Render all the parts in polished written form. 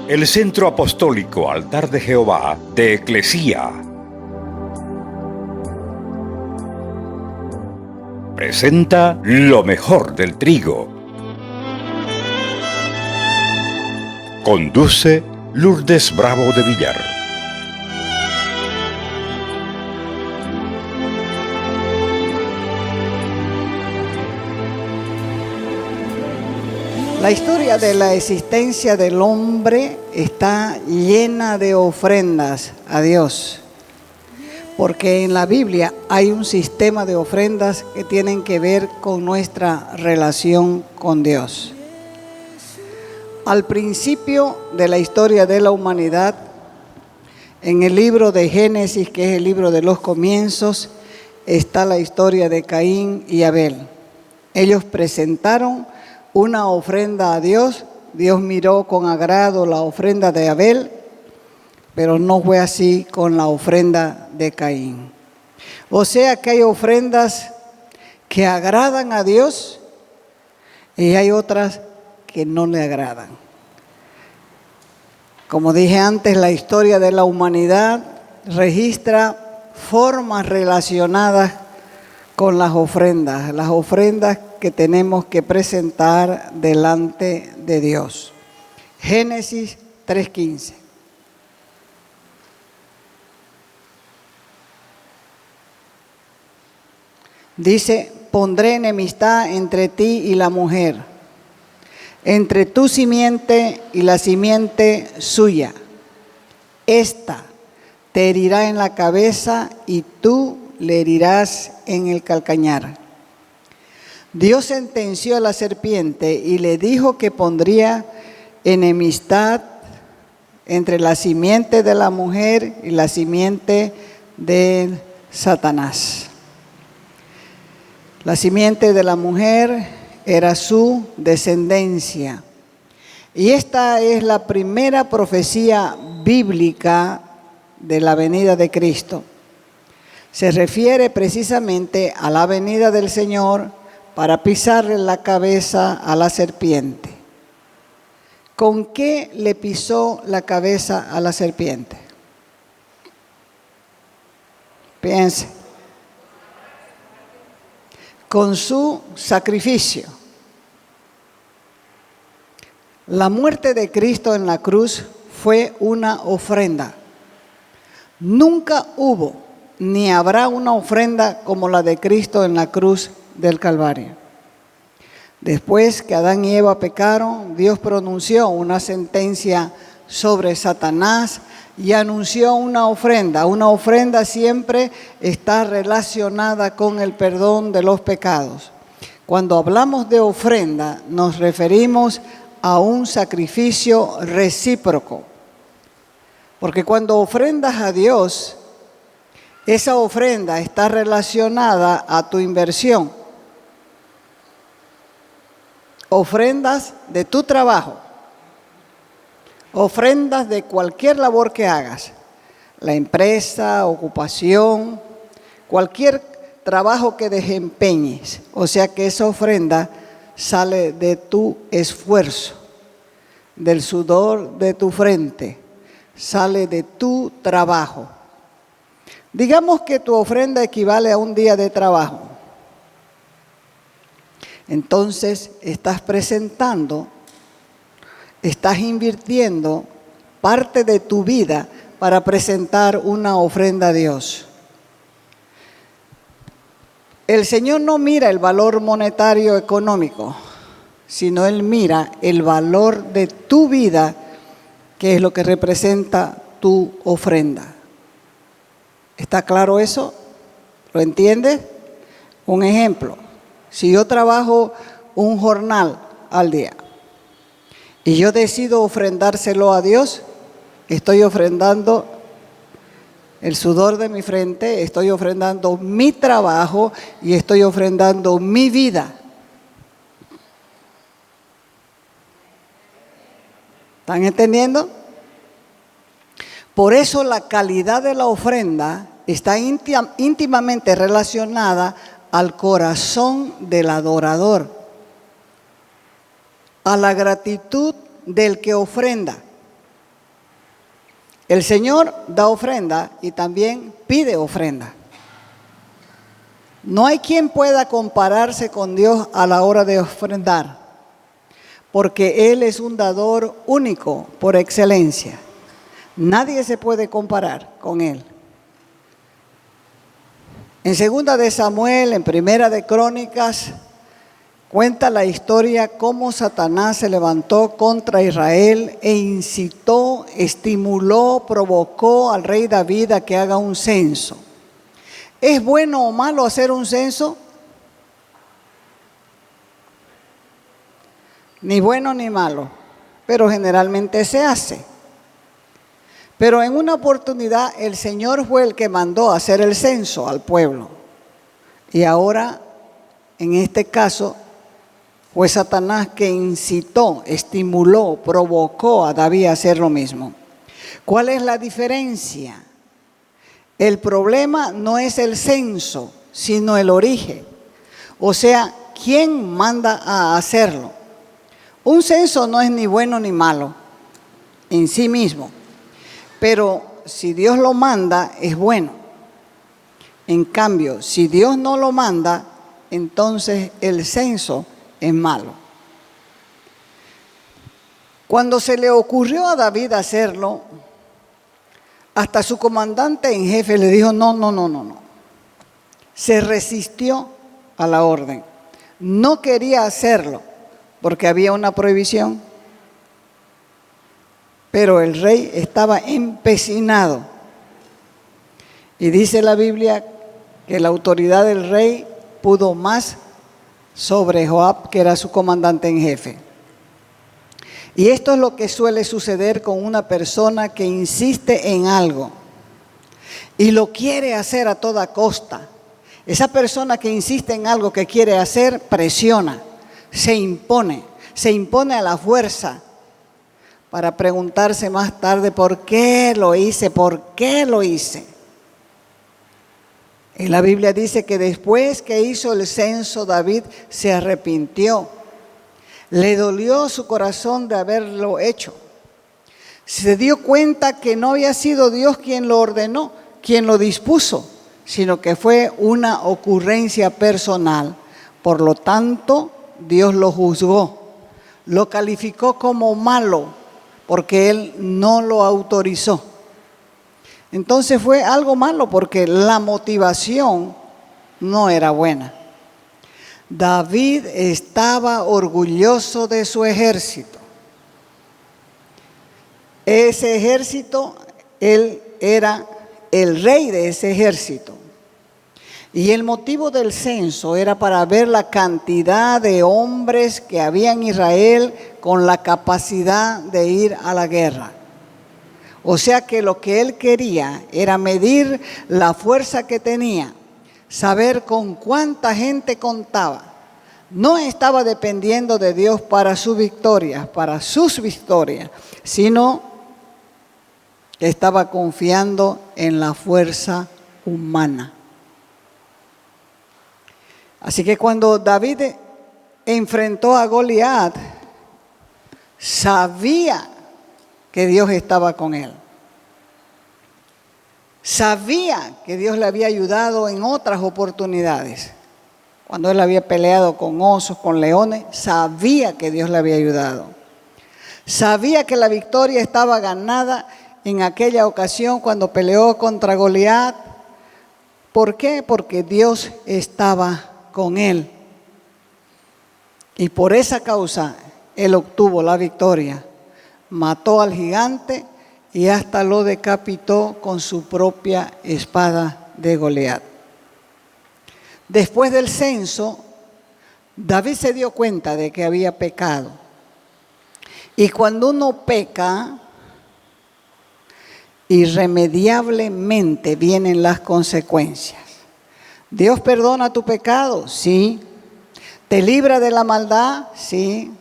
El Centro Apostólico Altar de Jehová de Eclesía presenta lo mejor del trigo. Conduce Lourdes Bravo de Villar. La historia de la existencia del hombre está llena de ofrendas a Dios, porque en la Biblia hay un sistema de ofrendas que tienen que ver con nuestra relación con Dios. Al principio de la historia de la humanidad, en el libro de Génesis, que es el libro de los comienzos, está la historia de Caín y Abel. Ellos presentaron una ofrenda a Dios. Dios miró con agrado la ofrenda de Abel, pero no fue así con la ofrenda de Caín. O sea que hay ofrendas que agradan a Dios y hay otras que no le agradan. Como dije antes, la historia de la humanidad registra formas relacionadas con las ofrendas que tenemos que presentar delante de Dios. Génesis 3:15. Dice: pondré enemistad entre ti y la mujer, entre tu simiente y la simiente suya. Esta te herirá en la cabeza y tú le herirás en el calcañar. Dios sentenció a la serpiente y le dijo que pondría enemistad entre la simiente de la mujer y la simiente de Satanás. La simiente de la mujer era su descendencia. Y esta es la primera profecía bíblica de la venida de Cristo. Se refiere precisamente a la venida del Señor para pisarle la cabeza a la serpiente. ¿Con qué le pisó la cabeza a la serpiente? Piense. Con su sacrificio. La muerte de Cristo en la cruz fue una ofrenda. Nunca hubo ni habrá una ofrenda como la de Cristo en la cruz del Calvario. Después que Adán y Eva pecaron, Dios pronunció una sentencia sobre Satanás y anunció una ofrenda. Una ofrenda siempre está relacionada con el perdón de los pecados. Cuando hablamos de ofrenda, nos referimos a un sacrificio recíproco. Porque cuando ofrendas a Dios, esa ofrenda está relacionada a tu inversión. Ofrendas de tu trabajo, ofrendas de cualquier labor que hagas, la empresa, ocupación, cualquier trabajo que desempeñes. O sea que esa ofrenda sale de tu esfuerzo, del sudor de tu frente, sale de tu trabajo. Digamos que tu ofrenda equivale a un día de trabajo. Entonces estás presentando, estás invirtiendo parte de tu vida para presentar una ofrenda a Dios. El Señor no mira el valor monetario económico, sino Él mira el valor de tu vida, que es lo que representa tu ofrenda. ¿Está claro eso? ¿Lo entiendes? Un ejemplo. Si yo trabajo un jornal al día y yo decido ofrendárselo a Dios, estoy ofrendando el sudor de mi frente, estoy ofrendando mi trabajo y estoy ofrendando mi vida. ¿Están entendiendo? Por eso la calidad de la ofrenda está íntimamente relacionada al corazón del adorador, a la gratitud del que ofrenda. El Señor da ofrenda y también pide ofrenda. No hay quien pueda compararse con Dios a la hora de ofrendar, porque Él es un dador único por excelencia. Nadie se puede comparar con Él. En 2 de Samuel, en 1 de Crónicas, cuenta la historia cómo Satanás se levantó contra Israel e incitó, estimuló, provocó al rey David a que haga un censo. ¿Es bueno o malo hacer un censo? Ni bueno ni malo, pero generalmente se hace. Pero en una oportunidad el Señor fue el que mandó hacer el censo al pueblo. Y ahora, en este caso, fue Satanás que incitó, estimuló, provocó a David a hacer lo mismo. ¿Cuál es la diferencia? El problema no es el censo, sino el origen. O sea, ¿quién manda a hacerlo? Un censo no es ni bueno ni malo en sí mismo, pero si Dios lo manda, es bueno. En cambio, si Dios no lo manda, entonces el censo es malo. Cuando se le ocurrió a David hacerlo, hasta su comandante en jefe le dijo no. Se resistió a la orden. No quería hacerlo porque había una prohibición. Pero el rey estaba empecinado. Y dice la Biblia que la autoridad del rey pudo más sobre Joab, que era su comandante en jefe. Y esto es lo que suele suceder con una persona que insiste en algo y lo quiere hacer a toda costa. Esa persona que insiste en algo que quiere hacer, presiona, se impone a la fuerza para preguntarse más tarde por qué lo hice. Y la Biblia dice que después que hizo el censo, David se arrepintió. Le dolió su corazón de haberlo hecho. Se dio cuenta que no había sido Dios quien lo ordenó, quien lo dispuso, sino que fue una ocurrencia personal. Por lo tanto, Dios lo juzgó, lo calificó como malo, porque Él no lo autorizó. Entonces fue algo malo porque la motivación no era buena. David estaba orgulloso de su ejército. Ese ejército, él era el rey de ese ejército. Y el motivo del censo era para ver la cantidad de hombres que había en Israel con la capacidad de ir a la guerra. O sea que lo que él quería era medir la fuerza que tenía, saber con cuánta gente contaba. No estaba dependiendo de Dios para sus victorias, sino que estaba confiando en la fuerza humana. Así que cuando David enfrentó a Goliat, sabía que Dios estaba con él. Sabía que Dios le había ayudado en otras oportunidades. Cuando él había peleado con osos, con leones, sabía que Dios le había ayudado. Sabía que la victoria estaba ganada en aquella ocasión cuando peleó contra Goliat. ¿Por qué? Porque Dios estaba con él. Y por esa causa él obtuvo la victoria. Mató al gigante y hasta lo decapitó con su propia espada de Goliat. Después del censo, David se dio cuenta de que había pecado. Y cuando uno peca, irremediablemente vienen las consecuencias. ¿Dios perdona tu pecado? Sí. ¿Te libra de la maldad? Sí.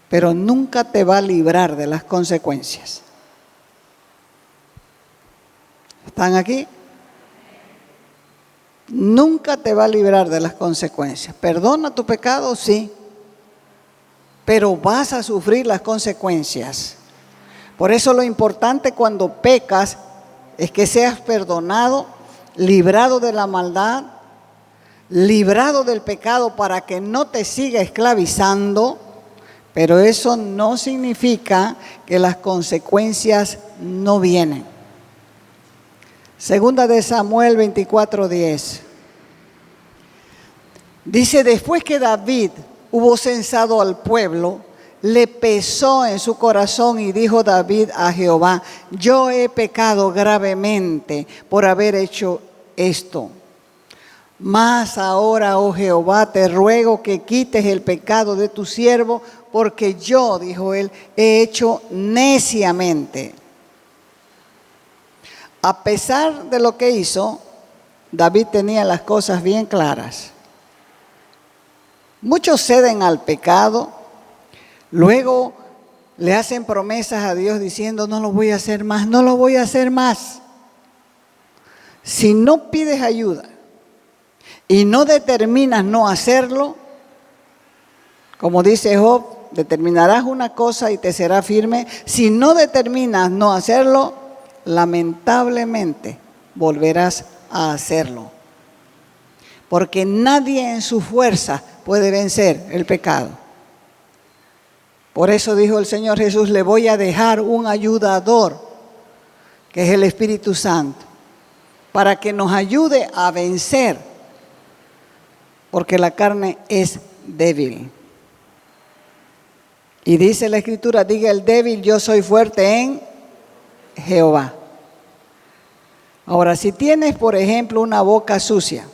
Pero nunca te va a librar de las consecuencias. ¿Están aquí? Nunca te va a librar de las consecuencias. ¿Perdona tu pecado? Sí. Pero vas a sufrir las consecuencias. Por eso lo importante cuando pecas es que seas perdonado, librado de la maldad, librado del pecado para que no te siga esclavizando, pero eso no significa que las consecuencias no vienen. Segunda de Samuel 24:10. Dice, después que David hubo censado al pueblo, le pesó en su corazón y dijo David a Jehová, yo he pecado gravemente por haber hecho esto. Mas ahora, oh Jehová, te ruego que quites el pecado de tu siervo, porque yo, dijo él, he hecho neciamente. A pesar de lo que hizo, David tenía las cosas bien claras. Muchos ceden al pecado, luego le hacen promesas a Dios diciendo, no lo voy a hacer más, no lo voy a hacer más. Si no pides ayuda y no determinas no hacerlo, como dice Job, determinarás una cosa y te será firme. Si no determinas no hacerlo, lamentablemente volverás a hacerlo. Porque nadie en su fuerza puede vencer el pecado. Por eso dijo el Señor Jesús, le voy a dejar un ayudador, que es el Espíritu Santo, para que nos ayude a vencer, porque la carne es débil. Y dice la Escritura, diga el débil, yo soy fuerte en Jehová. Ahora, si tienes, por ejemplo, una boca sucia,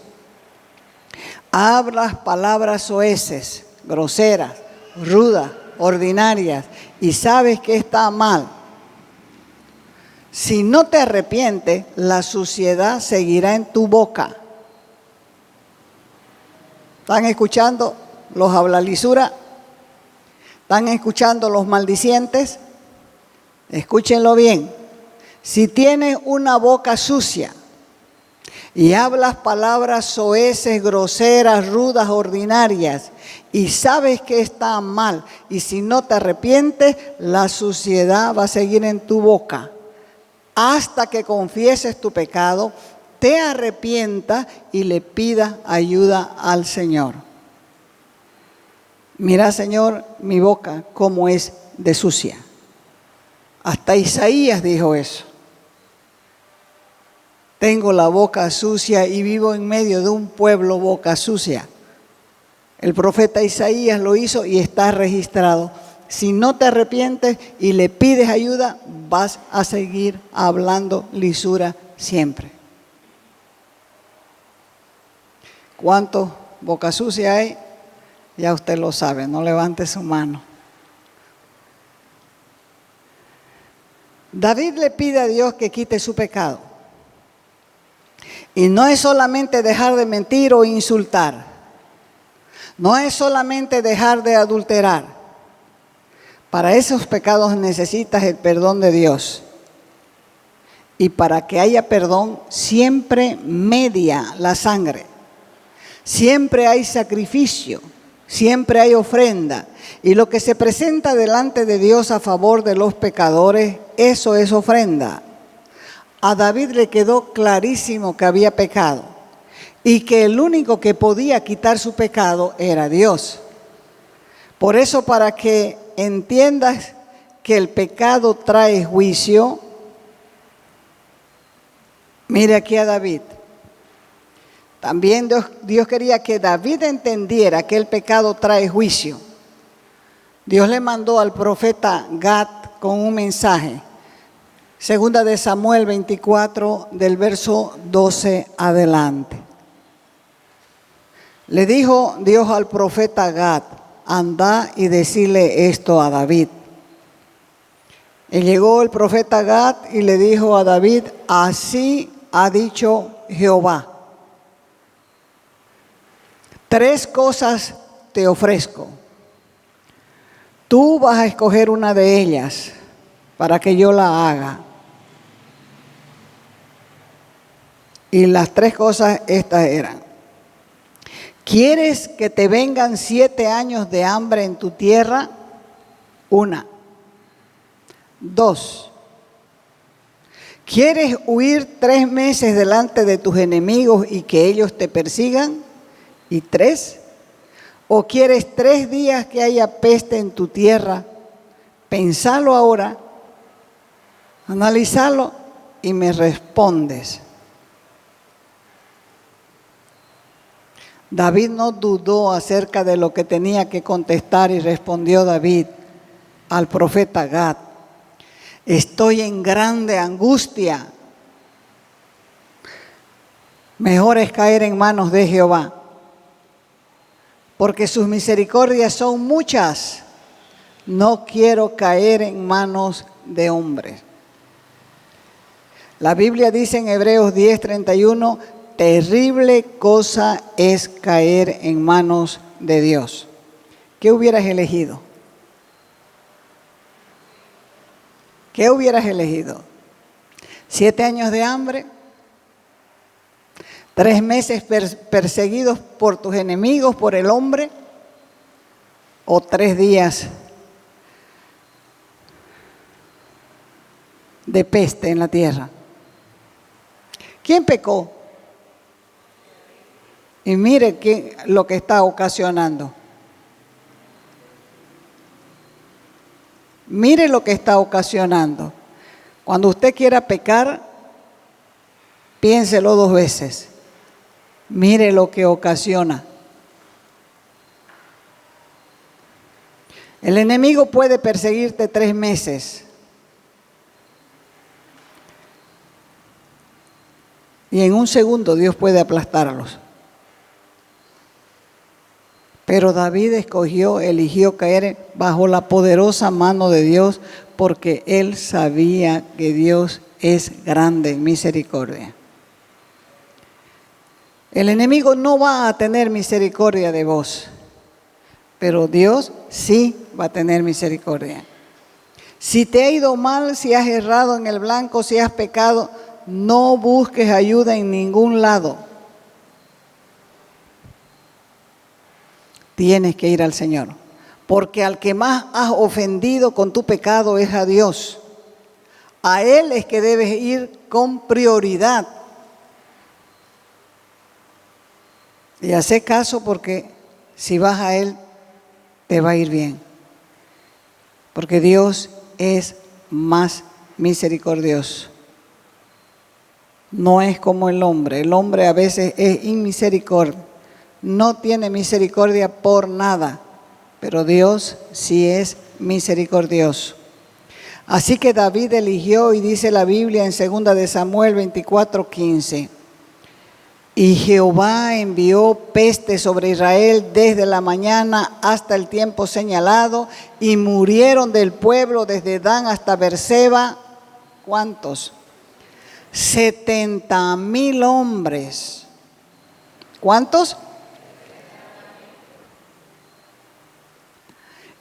hablas palabras soeces, groseras, rudas, ordinarias, y sabes que está mal, si no te arrepientes, la suciedad seguirá en tu boca. ¿Están escuchando los hablalisuras? ¿Están escuchando los maldicientes? Escúchenlo bien. Si tienes una boca sucia y hablas palabras soeces, groseras, rudas, ordinarias, y sabes que está mal, y si no te arrepientes, la suciedad va a seguir en tu boca hasta que confieses tu pecado, te arrepientas y le pidas ayuda al Señor. Mira, Señor, mi boca cómo es de sucia. Hasta Isaías dijo eso. Tengo la boca sucia y vivo en medio de un pueblo boca sucia. El profeta Isaías lo hizo y está registrado. Si no te arrepientes y le pides ayuda, vas a seguir hablando lisura siempre. ¿Cuántos boca sucia hay? Ya usted lo sabe, no levante su mano. David le pide a Dios que quite su pecado. Y no es solamente dejar de mentir o insultar. No es solamente dejar de adulterar. Para esos pecados necesitas el perdón de Dios. Y para que haya perdón, siempre media la sangre. Siempre hay sacrificio. Siempre hay ofrenda. Y lo que se presenta delante de Dios a favor de los pecadores, eso es ofrenda. A David le quedó clarísimo que había pecado y que el único que podía quitar su pecado era Dios. Por eso, para que entiendas que el pecado trae juicio, mire aquí a David. También Dios quería que David entendiera que el pecado trae juicio. Dios le mandó al profeta Gad con un mensaje. Segunda de Samuel 24, del verso 12 adelante. Le dijo Dios al profeta Gad, anda y decirle esto a David. Y llegó el profeta Gad y le dijo a David, así ha dicho Jehová. 3 cosas te ofrezco. Tú vas a escoger una de ellas para que yo la haga. Y las 3 cosas estas eran. ¿Quieres que te vengan 7 años de hambre en tu tierra? 1. 2. ¿Quieres huir 3 meses delante de tus enemigos y que ellos te persigan? Y 3. ¿O quieres 3 días que haya peste en tu tierra? Pensalo ahora, analizalo y me respondes. David no dudó acerca de lo que tenía que contestar y respondió David al profeta Gad: estoy en grande angustia. Mejor es caer en manos de Jehová, porque sus misericordias son muchas. No quiero caer en manos de hombres. La Biblia dice en Hebreos 10:31, terrible cosa es caer en manos de Dios. ¿Qué hubieras elegido? ¿Qué hubieras elegido? ¿7 años de hambre? ¿3 meses perseguidos por tus enemigos, por el hombre? ¿O 3 días de peste en la tierra? ¿Quién pecó? Y mire lo que está ocasionando. Mire lo que está ocasionando. Cuando usted quiera pecar, piénselo 2 veces. Mire lo que ocasiona. El enemigo puede perseguirte 3 meses. Y en un segundo Dios puede aplastarlos. Pero David eligió caer bajo la poderosa mano de Dios porque él sabía que Dios es grande en misericordia. El enemigo no va a tener misericordia de vos, pero Dios sí va a tener misericordia. Si te ha ido mal, si has errado en el blanco, si has pecado, no busques ayuda en ningún lado. Tienes que ir al Señor, porque al que más has ofendido con tu pecado es a Dios. A Él es que debes ir con prioridad. Y hace caso, porque si vas a Él, te va a ir bien. Porque Dios es más misericordioso. No es como el hombre. El hombre a veces es inmisericordia. No tiene misericordia por nada, pero Dios sí es misericordioso. Así que David eligió, y dice la Biblia en 2 de Samuel 24:15, y Jehová envió peste sobre Israel desde la mañana hasta el tiempo señalado, y murieron del pueblo desde Dan hasta Beerseba. ¿Cuántos? 70,000 hombres. ¿Cuántos?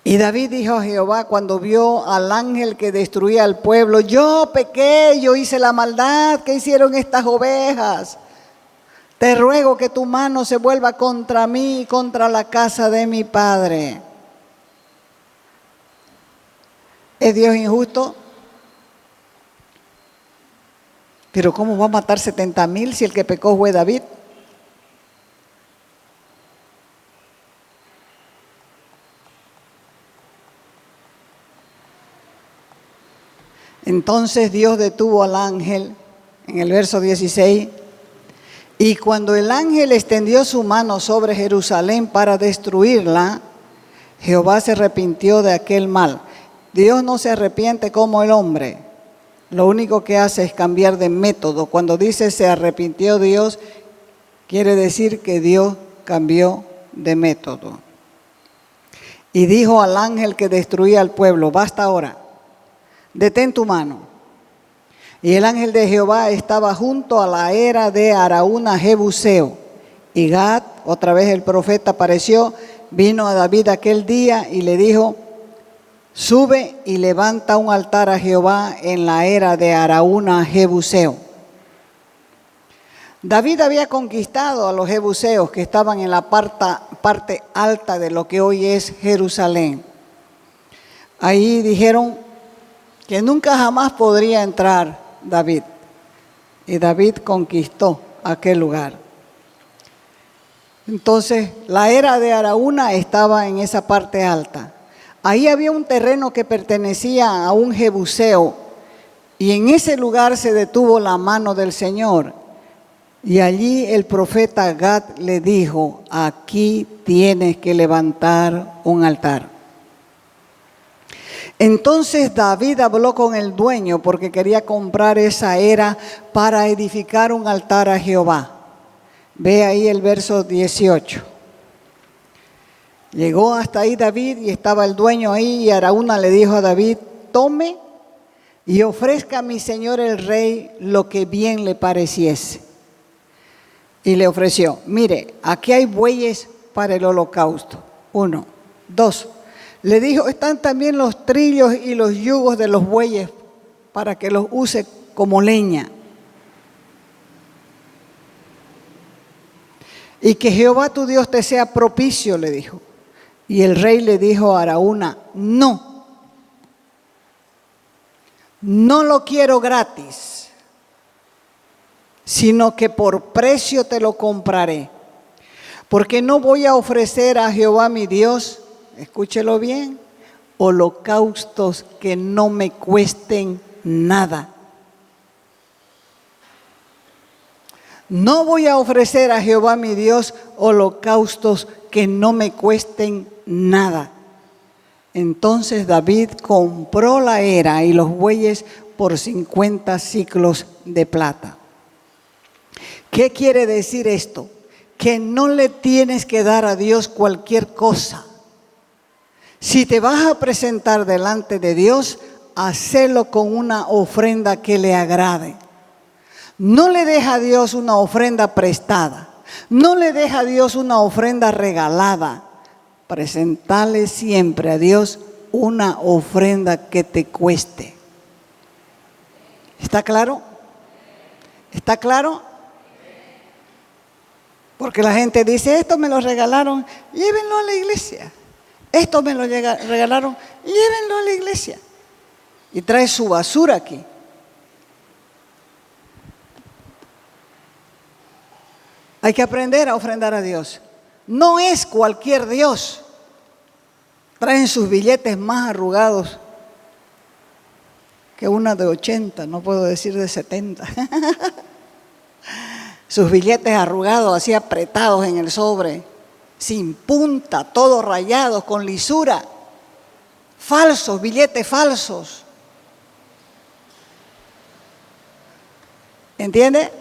Y David dijo a Jehová cuando vio al ángel que destruía al pueblo: yo pequé, yo hice la maldad que hicieron estas ovejas. Te ruego que tu mano se vuelva contra mí y contra la casa de mi padre. ¿Es Dios injusto? Pero ¿cómo va a matar 70,000 si el que pecó fue David? Entonces Dios detuvo al ángel en el verso 16, y cuando el ángel extendió su mano sobre Jerusalén para destruirla, Jehová se arrepintió de aquel mal. Dios no se arrepiente como el hombre. Lo único que hace es cambiar de método. Cuando dice se arrepintió Dios, quiere decir que Dios cambió de método. Y dijo al ángel que destruía al pueblo: basta ahora. Detén tu mano. Y el ángel de Jehová estaba junto a la era de Araúna Jebuseo. Y Gad, otra vez el profeta, apareció, vino a David aquel día y le dijo: sube y levanta un altar a Jehová en la era de Araúna Jebuseo. David había conquistado a los jebuseos que estaban en la parte alta de lo que hoy es Jerusalén. Ahí dijeron: que nunca jamás podría entrar David. Y David conquistó aquel lugar. Entonces, la era de Araúna estaba en esa parte alta. Ahí había un terreno que pertenecía a un jebuseo, y en ese lugar se detuvo la mano del Señor. Y allí el profeta Gad le dijo: aquí tienes que levantar un altar. Entonces David habló con el dueño porque quería comprar esa era para edificar un altar a Jehová. Ve ahí el verso 18. Llegó hasta ahí David y estaba el dueño ahí, y Araúna le dijo a David: tome y ofrezca a mi señor el rey lo que bien le pareciese. Y le ofreció: mire, aquí hay bueyes para el holocausto. 1, 2. Le dijo: están también los trillos y los yugos de los bueyes para que los use como leña. Y que Jehová tu Dios te sea propicio, le dijo. Y el rey le dijo a Araúna: no, no lo quiero gratis, sino que por precio te lo compraré. Porque no voy a ofrecer a Jehová mi Dios, escúchelo bien, holocaustos que no me cuesten nada. No voy a ofrecer a Jehová mi Dios holocaustos que no me cuesten nada. Entonces David compró la era y los bueyes por 50 siclos de plata. ¿Qué quiere decir esto? Que no le tienes que dar a Dios cualquier cosa. Si te vas a presentar delante de Dios, hacelo con una ofrenda que le agrade. No le deja a Dios una ofrenda prestada. No le deja a Dios una ofrenda regalada. Presentale siempre a Dios una ofrenda que te cueste. ¿Está claro? ¿Está claro? Porque la gente dice: esto me lo regalaron, llévenlo a la iglesia. Esto me lo regalaron, llévenlo a la iglesia. Y trae su basura aquí. Hay que aprender a ofrendar a Dios. No es cualquier Dios. Traen sus billetes más arrugados que una de 80, no puedo decir de 70. Sus billetes arrugados, así apretados en el sobre, sin punta, todos rayados, con lisura. Falsos, billetes falsos. ¿Entiende?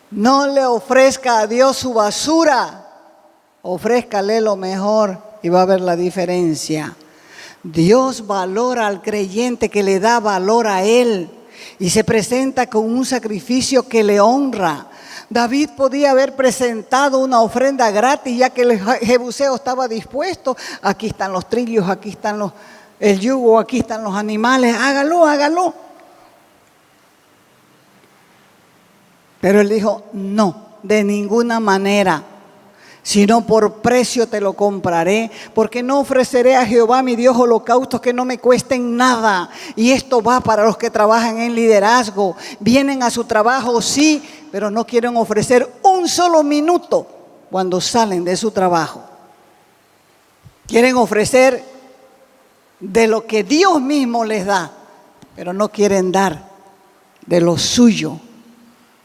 No le ofrezca a Dios su basura, ofrézcale lo mejor y va a ver la diferencia. Dios valora al creyente que le da valor a Él y se presenta con un sacrificio que le honra. David podía haber presentado una ofrenda gratis, ya que el jebuseo estaba dispuesto. Aquí están los trillos, aquí están el yugo, aquí están los animales, hágalo, hágalo. Pero él dijo: no, de ninguna manera, sino por precio te lo compraré, porque no ofreceré a Jehová mi Dios holocaustos que no me cuesten nada. Y esto va para los que trabajan en liderazgo. Vienen a su trabajo, sí, pero no quieren ofrecer un solo minuto cuando salen de su trabajo. Quieren ofrecer de lo que Dios mismo les da, pero no quieren dar de lo suyo.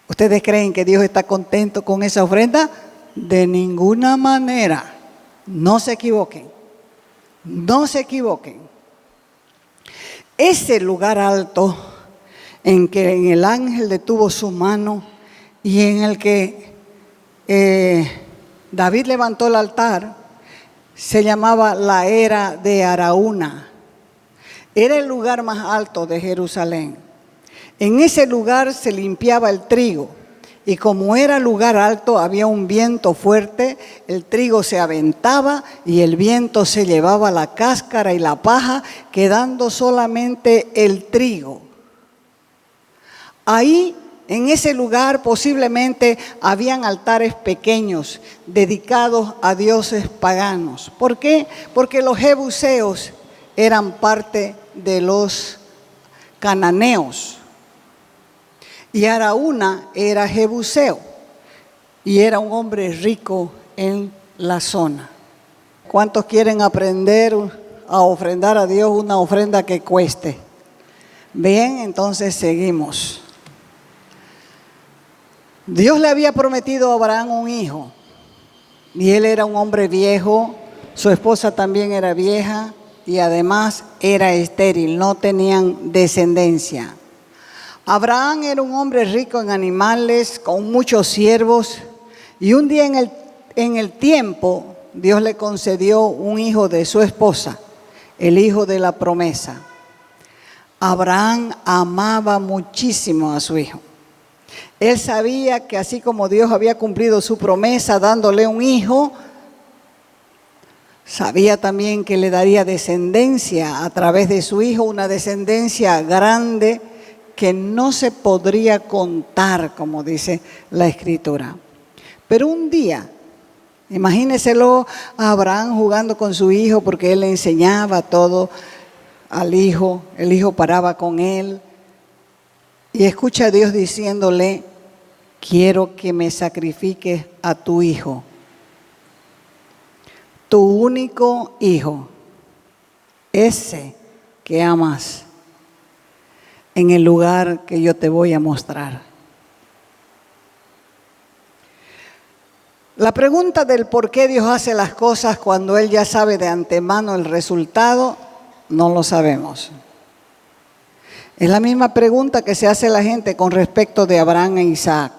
¿Ustedes creen que Dios está contento con esa ofrenda? De ninguna manera. No se equivoquen. No se equivoquen. Ese lugar alto en que el ángel detuvo su mano y en el que David levantó el altar, se llamaba la era de Araúna. Era el lugar más alto de Jerusalén. En ese lugar se limpiaba el trigo, y como era lugar alto, había un viento fuerte, el trigo se aventaba y el viento se llevaba la cáscara y la paja, quedando solamente el trigo. Ahí, en ese lugar, posiblemente habían altares pequeños dedicados a dioses paganos. ¿Por qué? Porque los jebuseos eran parte de los cananeos. Y Araúna era jebuseo y era un hombre rico en la zona. ¿Cuántos quieren aprender a ofrendar a Dios una ofrenda que cueste? Bien, entonces seguimos. Dios le había prometido a Abraham un hijo y él era un hombre viejo, su esposa también era vieja y además era estéril, no tenían descendencia. Abraham era un hombre rico en animales, con muchos siervos, y un día en el tiempo Dios le concedió un hijo de su esposa, el hijo de la promesa. Abraham amaba muchísimo a su hijo. Él sabía que así como Dios había cumplido su promesa dándole un hijo, sabía también que le daría descendencia a través de su hijo, una descendencia grande que no se podría contar, como dice la Escritura. Pero un día, imagíneselo a Abraham jugando con su hijo porque él le enseñaba todo al hijo, el hijo paraba con él y escucha a Dios diciéndole: quiero que me sacrifiques a tu hijo, tu único hijo, ese que amas, en el lugar que yo te voy a mostrar. La pregunta del por qué Dios hace las cosas cuando Él ya sabe de antemano el resultado, no lo sabemos. Es la misma pregunta que se hace la gente con respecto de Abraham e Isaac.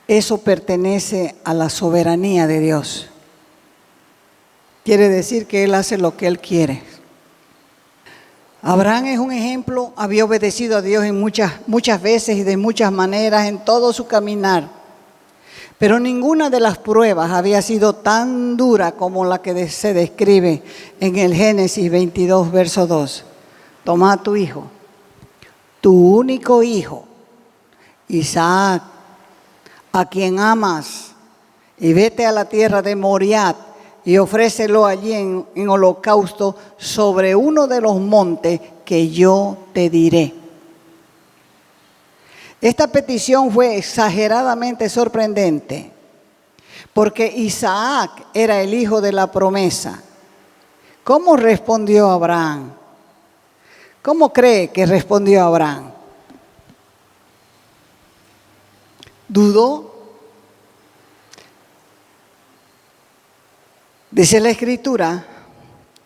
Eso pertenece a la soberanía de Dios. Quiere decir que Él hace lo que Él quiere. Abraham es un ejemplo, había obedecido a Dios en muchas veces y de muchas maneras en todo su caminar. Pero ninguna de las pruebas había sido tan dura como la que se describe en el Génesis 22, verso 2. Toma a tu hijo, tu único hijo, Isaac, a quien amas, y vete a la tierra de Moriat y ofrécelo allí en holocausto sobre uno de los montes que yo te diré. Esta petición fue exageradamente sorprendente, porque Isaac era el hijo de la promesa. ¿Cómo respondió Abraham? ¿Cómo cree que respondió Abraham? ¿Dudó? Dice la Escritura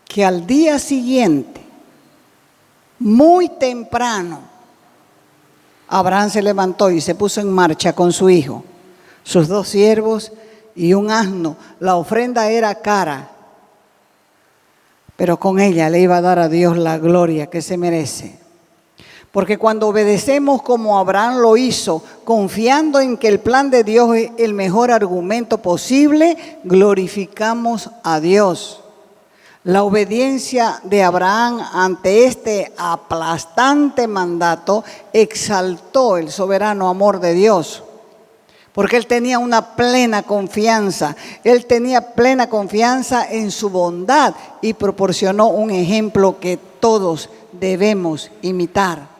que al día siguiente, muy temprano, Abraham se levantó y se puso en marcha con su hijo, sus 2 siervos y un asno. La ofrenda era cara, pero con ella le iba a dar a Dios la gloria que se merece. Porque cuando obedecemos como Abraham lo hizo, confiando en que el plan de Dios es el mejor argumento posible, glorificamos a Dios. La obediencia de Abraham ante este aplastante mandato exaltó el soberano amor de Dios, porque él tenía una plena confianza. Él tenía plena confianza en su bondad y proporcionó un ejemplo que todos debemos imitar.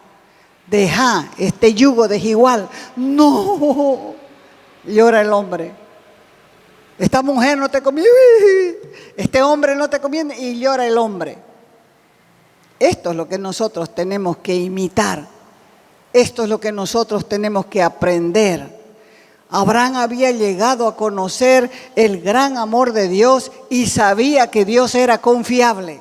Deja este yugo desigual. No, llora el hombre. Esta mujer no te conviene, este hombre no te conviene, y llora el hombre. Esto es lo que nosotros tenemos que imitar. Esto es lo que nosotros tenemos que aprender. Abraham había llegado a conocer el gran amor de Dios y sabía que Dios era confiable.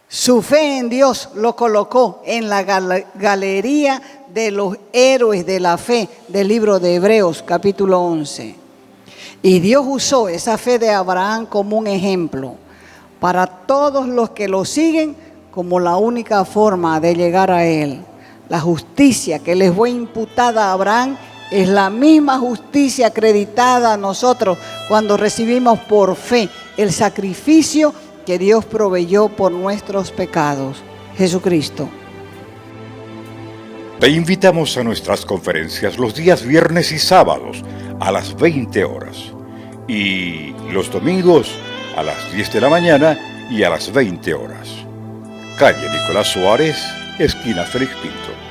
Su fe en Dios lo colocó en la galería de los héroes de la fe del libro de Hebreos, capítulo 11. Y Dios usó esa fe de Abraham como un ejemplo para todos los que lo siguen, como la única forma de llegar a Él. La justicia que les fue imputada a Abraham es la misma justicia acreditada a nosotros cuando recibimos por fe el sacrificio que Dios proveyó por nuestros pecados, Jesucristo. Te invitamos a nuestras conferencias los días viernes y sábados a las 20 horas y los domingos a las 10 de la mañana y a las 20 horas. calle Nicolás Suárez, esquina Félix Pinto.